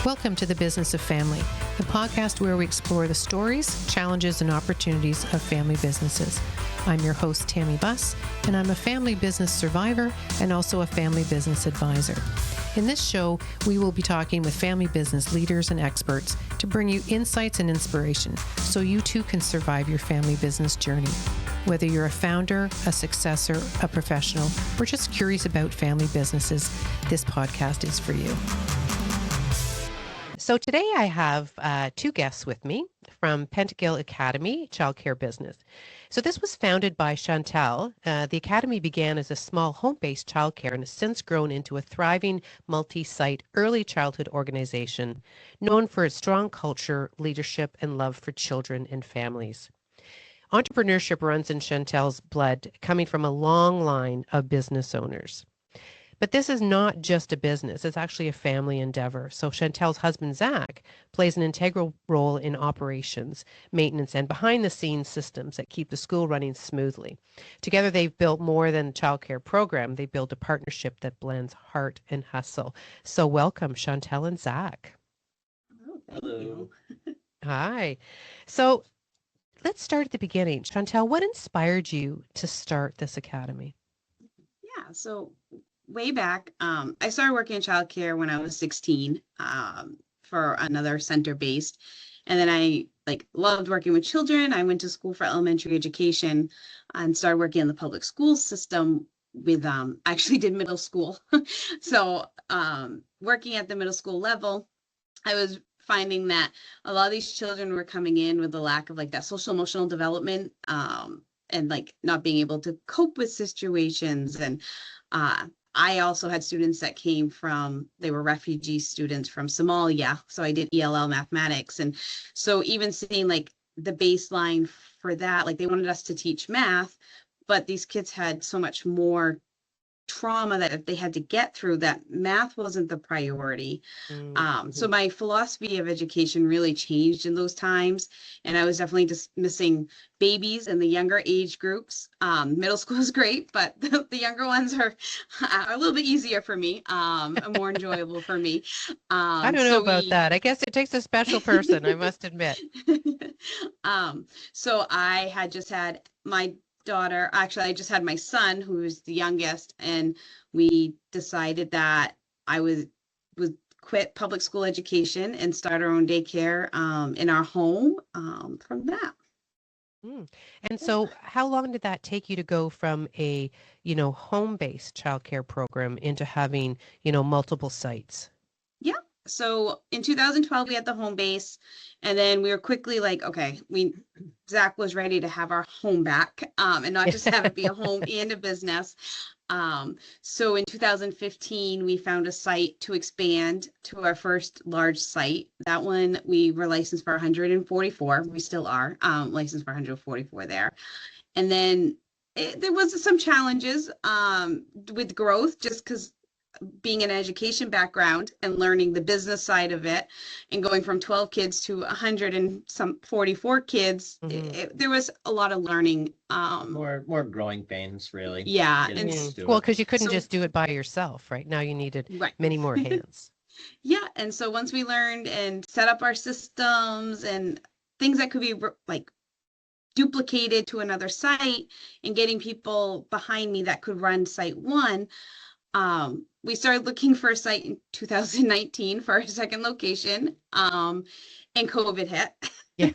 Welcome to The Business of Family, the podcast where we explore the stories, challenges, and opportunities of family businesses. I'm your host, Tammy Buss, and I'm a family business survivor and also a family business advisor. In this show, we will be talking with family business leaders and experts to bring you insights and inspiration so you too can survive your family business journey. Whether you're a founder, a successor, a professional, or just curious about family businesses, this podcast is for you. So today I have two guests with me from Pettengill Academy, Childcare business. So this was founded by Chantel. The academy began as a small home-based childcare and has since grown into a thriving multi-site early childhood organization known for its strong culture, leadership, and love for children and families. Entrepreneurship runs in Chantel's blood, coming from a long line of business owners. But this is not just a business, it's actually a family endeavor. So Chantel's husband, Zack, plays an integral role in operations, maintenance, and behind-the-scenes systems that keep the school running smoothly. Together, they've built more than a childcare program. They built a partnership that blends heart and hustle. So welcome, Chantel and Zack. Oh, thank you. Hi. So let's start at the beginning. Chantel, what inspired you to start this academy? Yeah, so way back, I started working in childcare when I was 16 for another center-based. And then I loved working with children. I went to school for elementary education and started working in the public school system with, actually did middle school. So working at the middle school level, I was finding that a lot of these children were coming in with a lack of that social emotional development and not being able to cope with situations. And I also had students that came from, they were refugee students from Somalia. So I did ELL mathematics. And so even seeing the baseline for that, they wanted us to teach math, but these kids had so much more trauma that they had to get through that math wasn't the priority. So my philosophy of education really changed in those times. And I was definitely just missing babies in the younger age groups. Middle school is great, but the younger ones are a little bit easier for me, more enjoyable for me. I don't know about that. I guess it takes a special person, I must admit. So I had just had my daughter, actually I just had my son, who's the youngest, and we decided that I would quit public school education and start our own daycare in our home from that. And so how long did that take you to go from a, home-based childcare program into having, multiple sites? Yeah. So in 2012, we had the home base, and then we were quickly okay, Zack was ready to have our home back and not just have it be a home and a business. So in 2015, we found a site to expand to our first large site. That one, we were licensed for 144. We still are licensed for 144 there. And then there was some challenges with growth, just because being an education background and learning the business side of it and going from 12 kids to 144 kids, there was a lot of learning. More growing pains, really. Yeah. Well, because you couldn't just do it by yourself, right? Now you needed many more hands. Yeah. And so once we learned and set up our systems and things that could be duplicated to another site and getting people behind me that could run site one, we started looking for a site in 2019 for our second location, and COVID hit. Yeah.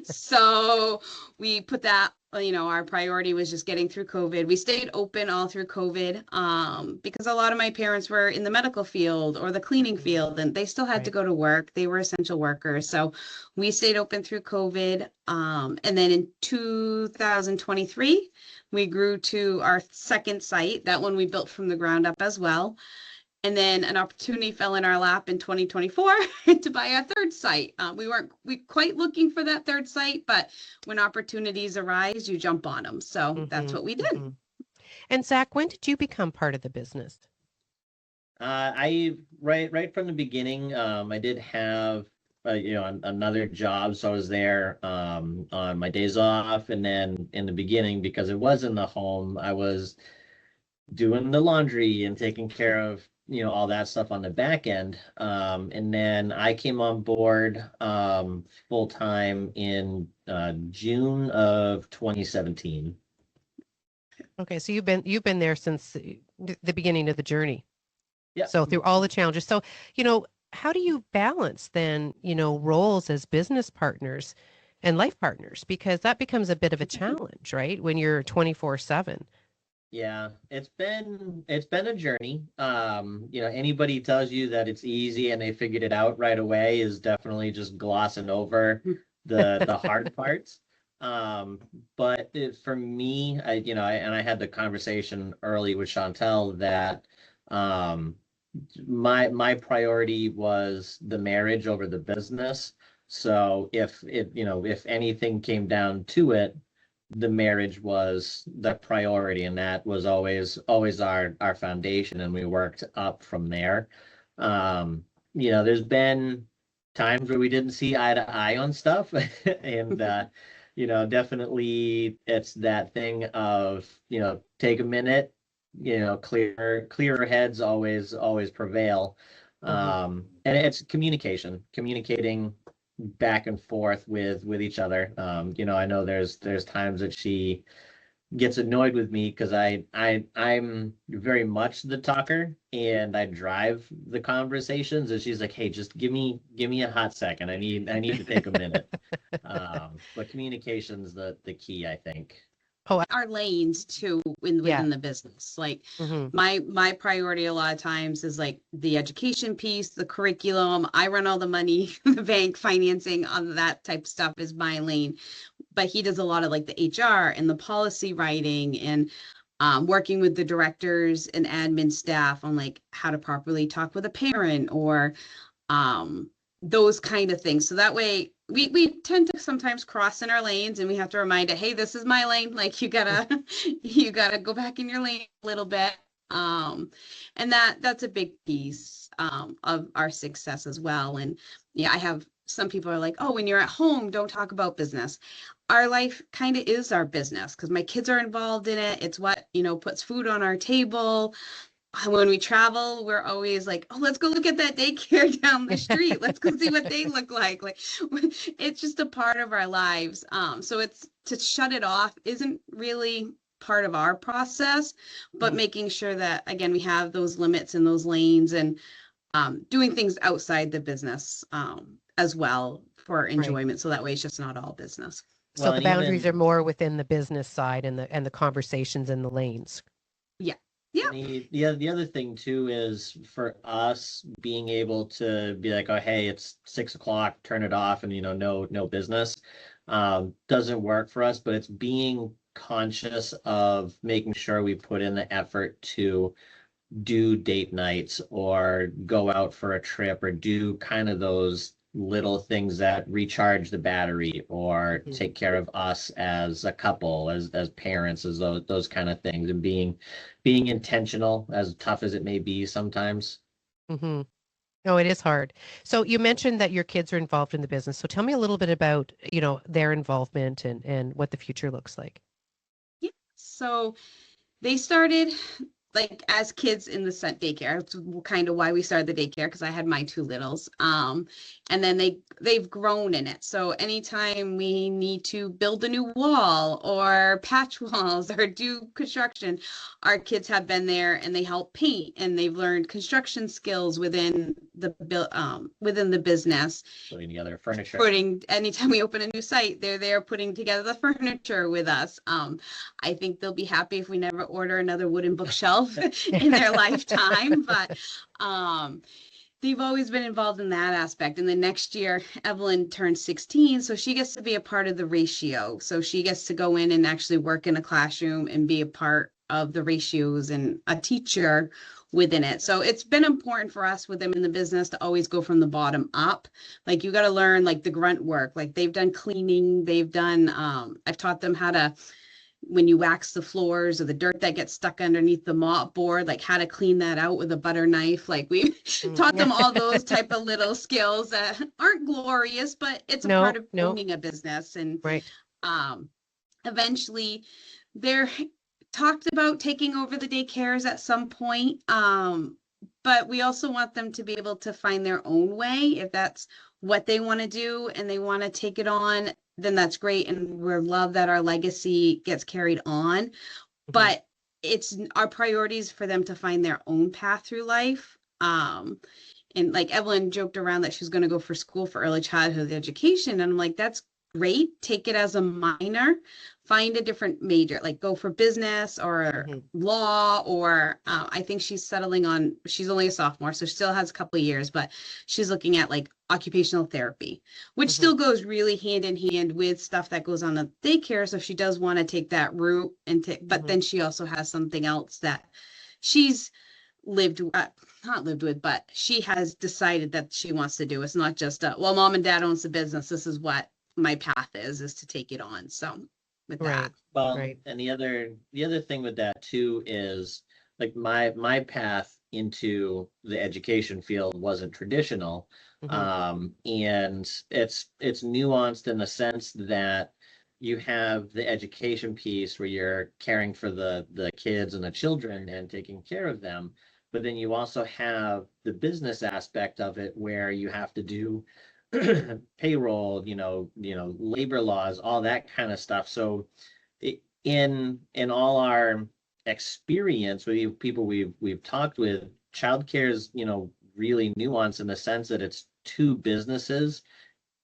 So we put that, our priority was just getting through COVID. We stayed open all through COVID because a lot of my parents were in the medical field or the cleaning field, and they still had to go to work. They were essential workers. So we stayed open through COVID. And then in 2023, we grew to our second site. That one we built from the ground up as well. And then an opportunity fell in our lap in 2024 to buy our third site. We weren't quite looking for that third site, but when opportunities arise, you jump on them. So that's what we did. And Zack, when did you become part of the business? I right from the beginning, I did have another job, so I was there on my days off, and then in the beginning, because it was in the home, I was doing the laundry and taking care of all that stuff on the back end. And then I came on board full time in June of 2017. Okay, so you've been there since the beginning of the journey. Yeah. So through all the challenges. So, you know, how do you balance then, roles as business partners and life partners? Because that becomes a bit of a challenge, right? When you're 24/7. Yeah, it's been a journey. Anybody tells you that it's easy and they figured it out right away is definitely just glossing over the hard parts. But for me, and I had the conversation early with Chantel that um, my priority was the marriage over the business. So if anything came down to it, the marriage was the priority, and that was always our foundation, and we worked up from there. There's been times where we didn't see eye to eye on stuff, and definitely it's that thing of take a minute, clearer heads always prevail. Mhm. And it's communicating back and forth with each other. I know there's times that she gets annoyed with me because I'm very much the talker and I drive the conversations, and she's like, "Hey, just give me a hot second. I need to take a minute." But communication's the key, I think. Oh, Our lanes too yeah. within the business. Like Hmm. my priority a lot of times is like the education piece, the curriculum. I run all the money, the bank financing, on that type of stuff is my lane. But he does a lot of like the HR and the policy writing and working with the directors and admin staff on like how to properly talk with a parent or um, those kind of things. So that way we tend to sometimes cross in our lanes and we have to remind it, hey, this is my lane. Like you gotta you gotta go back in your lane a little bit. And that's a big piece of our success as well. And yeah, I have some people are like, oh, when you're at home, don't talk about business. Our life kind of is our business because my kids are involved in it. It's what, puts food on our table. When we travel, we're always like, oh, let's go look at that daycare down the street. Let's go see what they look like. Like it's just a part of our lives. So it's to shut it off isn't really part of our process, but making sure that again we have those limits and those lanes and doing things outside the business as well for Right. enjoyment. So that way it's just not all business. So Well, the and boundaries are even more within the business side and the conversations in the lanes. Yeah. Yeah. the other thing too is for us being able to be like, oh, hey, it's 6 o'clock, turn it off, and no business, doesn't work for us. But it's being conscious of making sure we put in the effort to do date nights or go out for a trip or do kind of those little things that recharge the battery or Mhm. take care of us as a couple, as parents, as those kind of things, and being intentional, as tough as it may be sometimes. Hmm. Oh, it is hard. So you mentioned that your kids are involved in the business. So tell me a little bit about, their involvement and what the future looks like. Yeah. So they started like as kids in the daycare. That's kind of why we started the daycare because I had my two littles. And then they've grown in it. So anytime we need to build a new wall or patch walls or do construction, our kids have been there and they help paint and they've learned construction skills within the business. Putting together furniture. Anytime we open a new site, they're there putting together the furniture with us. I think they'll be happy if we never order another wooden bookshelf in their lifetime, but they've always been involved in that aspect. And then next year, Evelyn turns 16, so she gets to be a part of the ratio. So she gets to go in and actually work in a classroom and be a part of the ratios and a teacher within it. So it's been important for us with them in the business to always go from the bottom up. Like you got to learn like the grunt work. Like they've done cleaning, they've done I've taught them how to when you wax the floors or the dirt that gets stuck underneath the mop board, like how to clean that out with a butter knife. Like we taught them all those type of little skills that aren't glorious, but it's a part No, of no, owning a business. And right. um, eventually they're talked about taking over the daycares at some point. but we also want them to be able to find their own way. If that's what they want to do and they want to take it on, then that's great. And we love that our legacy gets carried on. But it's our priorities for them to find their own path through life. And like Evelyn joked around that she was going to go for school for early childhood education. And I'm like, that's great. Take it as a minor, find a different major, like go for business or law, or I think she's settling on, she's only a sophomore, so she still has a couple of years, but she's looking at like occupational therapy, which still goes really hand in hand with stuff that goes on at daycare. So if she does want to take that route and but then she also has something else that she's not lived with, but she has decided that she wants to do. It's not just well, mom and dad owns the business, this is what my path is to take it on. So with that, well, and the other thing with that too is like my path into the education field wasn't traditional, and it's nuanced in the sense that you have the education piece where you're caring for the kids and the children and taking care of them. But then you also have the business aspect of it where you have to do payroll, labor laws, all that kind of stuff. So in all our experience with people we've talked with, childcare is, really nuanced in the sense that it's two businesses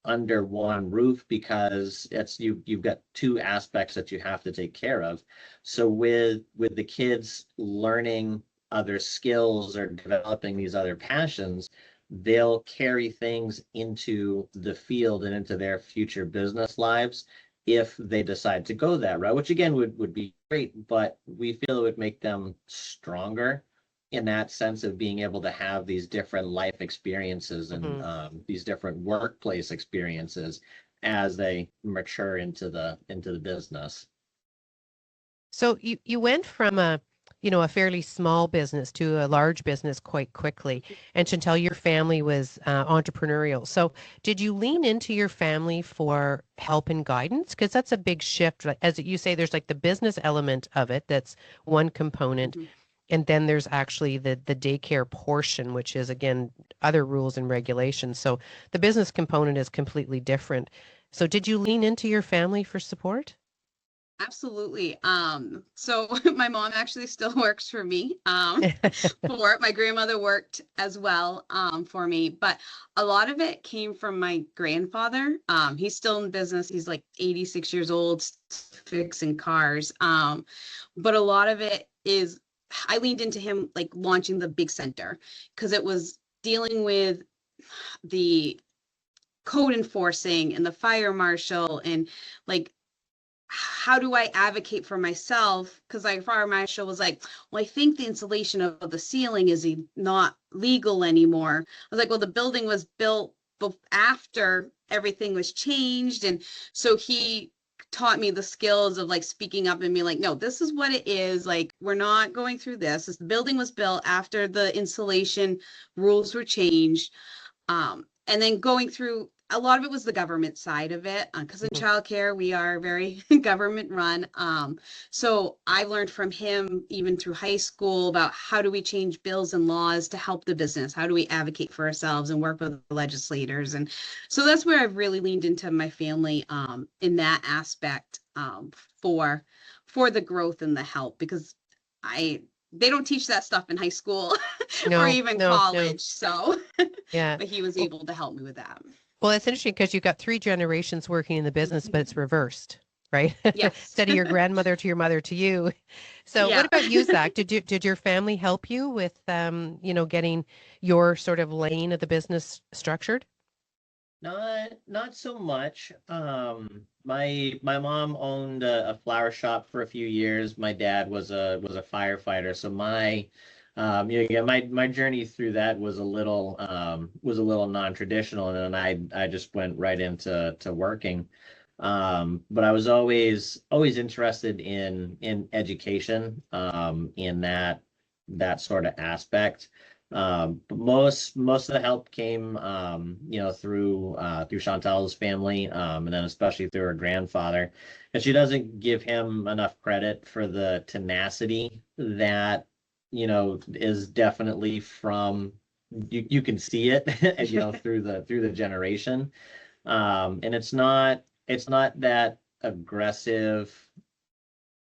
under one roof, because you've got two aspects that you have to take care of. So with the kids learning other skills or developing these other passions, they'll carry things into the field and into their future business lives if they decide to go that route, which again would be great, but we feel it would make them stronger in that sense of being able to have these different life experiences and these different workplace experiences as they mature into the business. So you went from a fairly small business to a large business quite quickly. And Chantel, your family was entrepreneurial. So did you lean into your family for help and guidance? Because that's a big shift. As you say, there's like the business element of it. That's one component. And then there's actually the daycare portion, which is, again, other rules and regulations. So the business component is completely different. So did you lean into your family for support? Absolutely. So my mom actually still works for me. My grandmother worked as well for me, but a lot of it came from my grandfather. He's still in business. He's like 86 years old, fixing cars. But a lot of it is I leaned into him like launching the big center, because it was dealing with the code enforcing and the fire marshal and like, how do I advocate for myself? Because like fire marshal was like, well, I think the insulation of the ceiling is not legal anymore. I was like, well, the building was built after everything was changed. And so he taught me the skills of like speaking up and being like, no, this is what it is. Like, we're not going through this. The building was built after the insulation rules were changed. And then going through, a lot of it was the government side of it, because in childcare, we are very government run. So I learned from him even through high school about how do we change bills and laws to help the business? How do we advocate for ourselves and work with the legislators? And so that's where I've really leaned into my family in that aspect for the growth and the help, because they don't teach that stuff in high school or even college. So yeah, but he was able to help me with that. Well, it's interesting because you've got 3 generations working in the business, but it's reversed, right? Yes. Instead of your grandmother to your mother to you. So what about you, Zack? Did your family help you with, getting your sort of lane of the business structured? Not so much. My mom owned a flower shop for a few years. My dad was a firefighter. So my journey through that was a little non-traditional, and then I just went right into working. But I was always interested in education, in that sort of aspect. But most of the help came, through Chantel's family, and then especially through her grandfather. And she doesn't give him enough credit for the tenacity that is definitely from, you can see it, through the generation. And it's not that aggressive,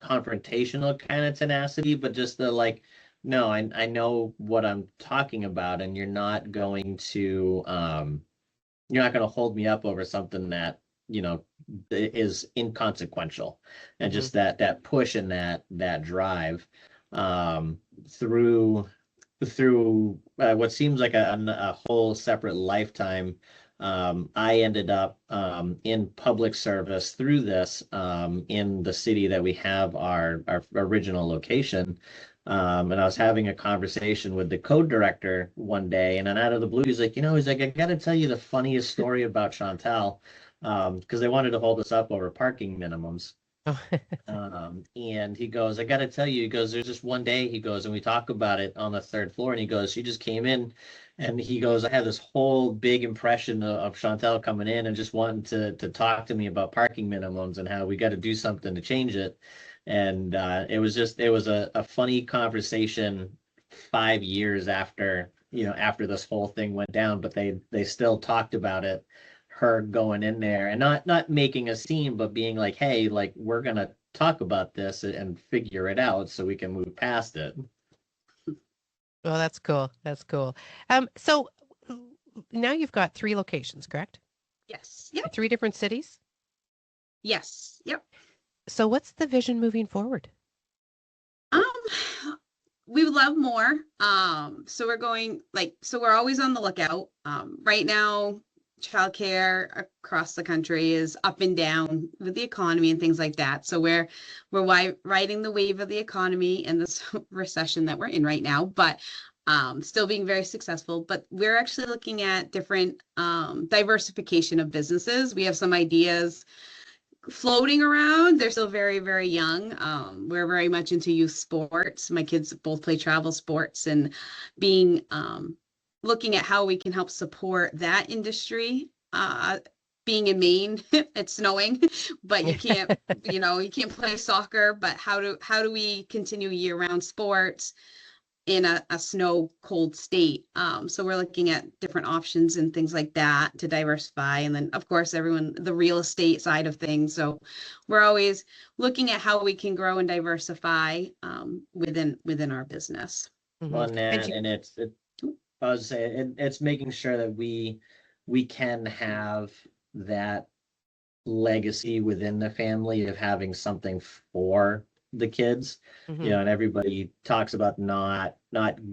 confrontational kind of tenacity, but just the like, no, I know what I'm talking about, and you're not going to hold me up over something that, is inconsequential. And Hmm. just that push and that drive, um, through what seems like a whole separate lifetime. I ended up, in public service through this, in the city that we have our original location. And I was having a conversation with the code director one day, and then out of the blue, he's like, I got to tell you the funniest story about Chantel, because they wanted to hold us up over parking minimums. Oh. And he goes, I got to tell you, he goes, there's just one day, he goes, and we talk about it on the third floor, and he goes, she just came in, and he goes, I had this whole big impression of Chantel coming in and just wanting to talk to me about parking minimums and how we got to do something to change it. And it was a funny conversation 5 years after this whole thing went down, but they still talked about it, her going in there and not making a scene, but being like, hey, like, we're gonna talk about this and figure it out so we can move past it. Well, that's cool. That's cool. So now you've got 3 locations, correct? Yes. Yep. 3 different cities. Yes. Yep. So what's the vision moving forward? Um, we would love more. So we're always on the lookout. Right now, childcare across the country is up and down with the economy and things like that. So we're riding the wave of the economy and this recession that we're in right now, but still being very successful. But we're actually looking at different diversification of businesses. We have some ideas floating around. They're still very, very young. We're very much into youth sports. My kids both play travel sports, and being looking at how we can help support that industry. Being in Maine, it's snowing, but you can't, you can't play soccer. But how do we continue year-round sports in a snow cold state? So we're looking at different options and things like that to diversify. And then of course, the real estate side of things. So we're always looking at how we can grow and diversify within our business. Mhm. On that, You, and I was saying, it's making sure that we can have that legacy within the family of having something for the kids. mhm. And everybody talks about not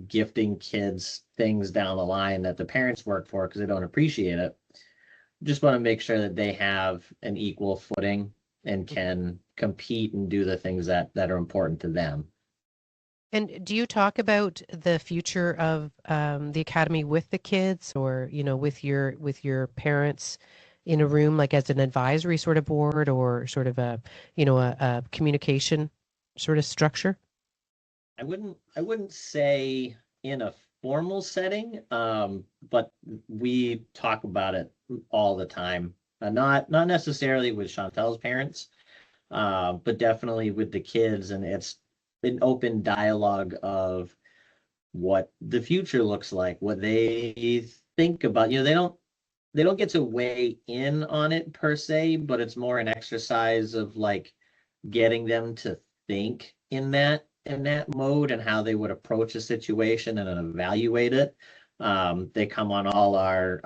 gifting kids things down the line that the parents work for because they don't appreciate it. Just want to make sure that they have an equal footing and can compete and do the things that are important to them. And do you talk about the future of the academy with the kids, or with your parents in a room, like as an advisory sort of board, or sort of a communication sort of structure? I wouldn't say in a formal setting, but we talk about it all the time. Not necessarily with Chantel's parents, but definitely with the kids, and it's an open dialogue of what the future looks like, what they think about. They don't get to weigh in on it per se, but it's more an exercise of like getting them to think in that mode and how they would approach a situation and then evaluate it. They come on all our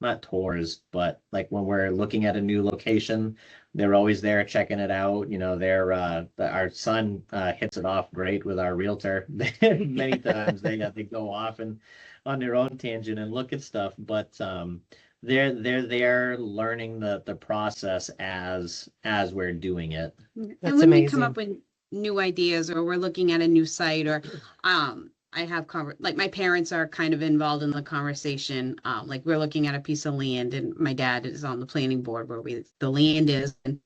not tours, but like when we're looking at a new location, they're always there checking it out. Our son hits it off great with our realtor. Many times they go off and on their own tangent and look at stuff, but they're there learning the process as we're doing it. And That's when we come up amazing. with new ideas, or we're looking at a new site, or I have like my parents are kind of involved in the conversation. Like we're looking at a piece of land, and my dad is on the planning board where the land is, and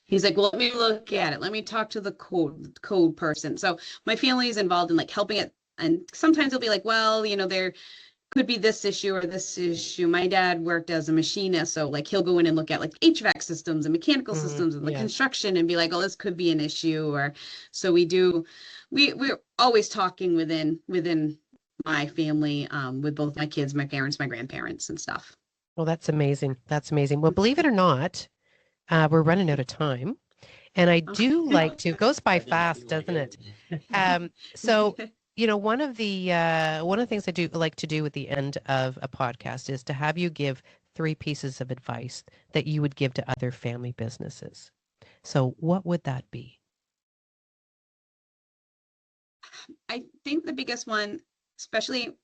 he's like, well, let me look at it. Let me talk to the code person. So my family is involved in like helping it. And sometimes they'll be like, well, they're could be this issue or this issue. My dad worked as a machinist, so like he'll go in and look at like HVAC systems and mechanical systems and the construction and be like, oh, this could be an issue. Or so we're always talking within my family, with both my kids, my parents, my grandparents and stuff. Well, that's amazing. That's amazing. Well, believe it or not, we're running out of time. And I do like to, it goes by fast, doesn't it? So, one of the things I do like to do at the end of a podcast is to have you give 3 pieces of advice that you would give to other family businesses. So what would that be? I think the biggest one, especially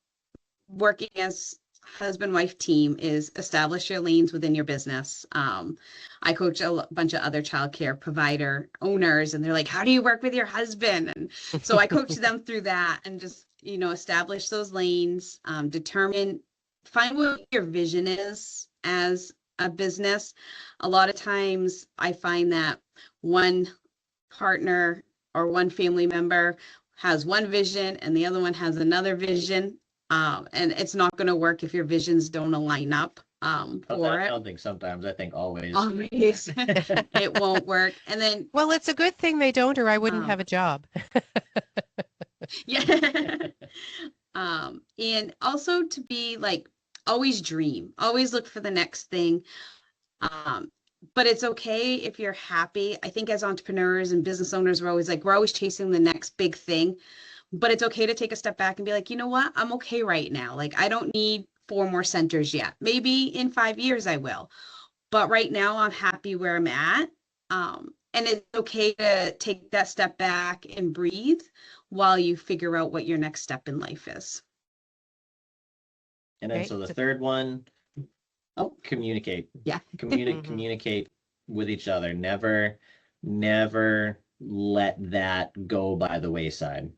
working as husband-wife team, is establish your lanes within your business. I coach a bunch of other childcare provider owners, and they're like, how do you work with your husband? And so I coach them through that and just, establish those lanes, find what your vision is as a business. A lot of times I find that one partner or one family member has one vision and the other one has another vision. And it's not going to work if your visions don't align up I don't think sometimes. I think always. Always. It won't work. And then, well, it's a good thing they don't, or I wouldn't have a job. Yeah. And also to be like, always dream, always look for the next thing. But it's okay if you're happy. I think as entrepreneurs and business owners, we're always chasing the next big thing. But it's okay to take a step back and be like, you know what? I'm okay right now. Like, I don't need 4 more centers yet. Maybe in 5 years I will. But right now I'm happy where I'm at. And it's okay to take that step back and breathe while you figure out what your next step in life is. And then so the third one, communicate. Yeah. Communicate with each other. Never let that go by the wayside.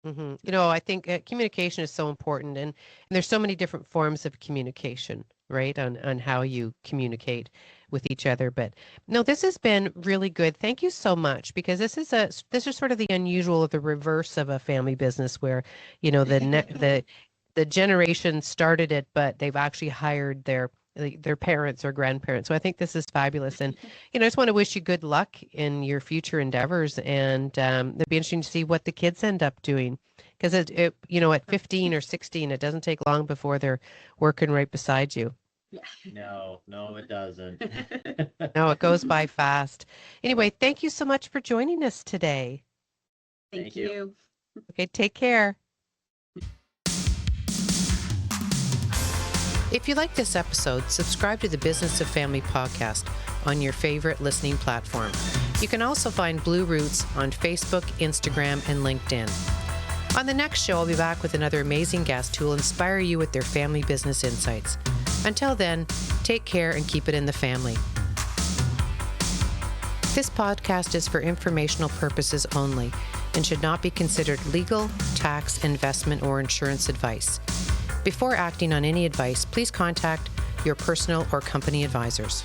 I think communication is so important, and there's so many different forms of communication, right? On how you communicate with each other. But no, this has been really good. Thank you so much, because this is sort of the unusual, the reverse of a family business where, the generation started it, but they've actually hired their parents or grandparents. So I think this is fabulous. And, I just want to wish you good luck in your future endeavors. And it'll be interesting to see what the kids end up doing. Because, at 15 or 16, it doesn't take long before they're working right beside you. No, it doesn't. No, it goes by fast. Anyway, thank you so much for joining us today. Thank you. Okay, take care. If you like this episode, subscribe to the Business of Family podcast on your favorite listening platform. You can also find BlueRoots on Facebook, Instagram, and LinkedIn. On the next show, I'll be back with another amazing guest who will inspire you with their family business insights. Until then, take care and keep it in the family. This podcast is for informational purposes only and should not be considered legal, tax, investment, or insurance advice. Before acting on any advice, please contact your personal or company advisors.